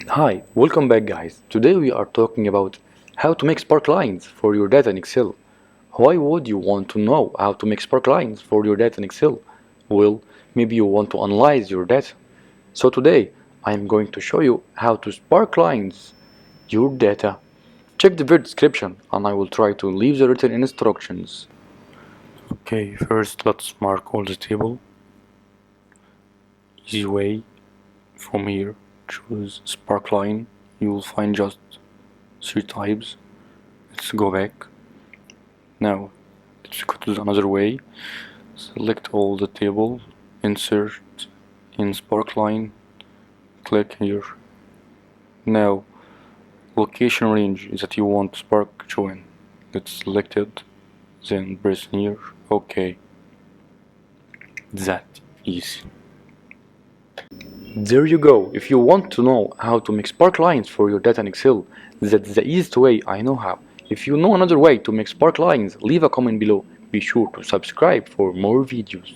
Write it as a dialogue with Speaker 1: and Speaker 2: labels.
Speaker 1: Hi, welcome back guys. Today we are talking about how to make spark lines for your data in Excel. Why would you want to know how to make spark lines for your data in Excel? Well, maybe you want to analyze your data. So today I am going to show you how to spark lines your data. Check the video description and I will try to leave the written instructions. Okay, first let's mark all the table. Easy way from here, choose spark line. You will find just three types. Let's go back. Now let's go to another way. Select all the table, insert in sparkline, click here. Now location range that you want spark join. Let's select it, then press here. Okay, that easy. There you go. If you want to know how to make spark lines for your data in Excel, that's the easiest way I know how. If you know another way to make spark lines, leave a comment below. Be sure to subscribe for more videos.